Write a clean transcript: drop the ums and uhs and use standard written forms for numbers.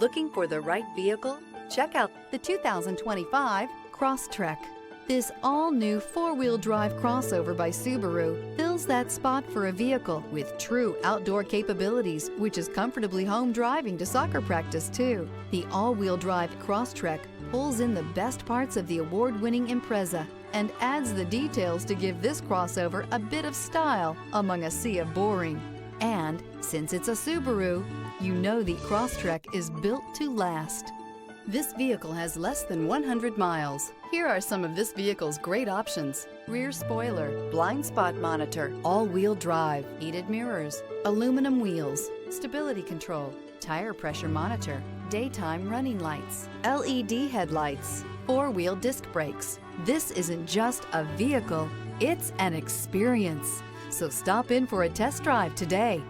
Looking for the right vehicle? Check out the 2025 Crosstrek. This all-new four-wheel drive crossover by Subaru fills that spot for a vehicle with true outdoor capabilities, which is comfortably home driving to soccer practice too. The all-wheel drive Crosstrek pulls in the best parts of the award-winning Impreza and adds the details to give this crossover a bit of style among a sea of boring. And since it's a Subaru, you know the Crosstrek is built to last. This vehicle has less than 100 miles. Here are some of this vehicle's great options: rear spoiler, blind spot monitor, all-wheel drive, heated mirrors, aluminum wheels, stability control, tire pressure monitor, daytime running lights, LED headlights, four-wheel disc brakes. This isn't just a vehicle, it's an experience. So stop in for a test drive today.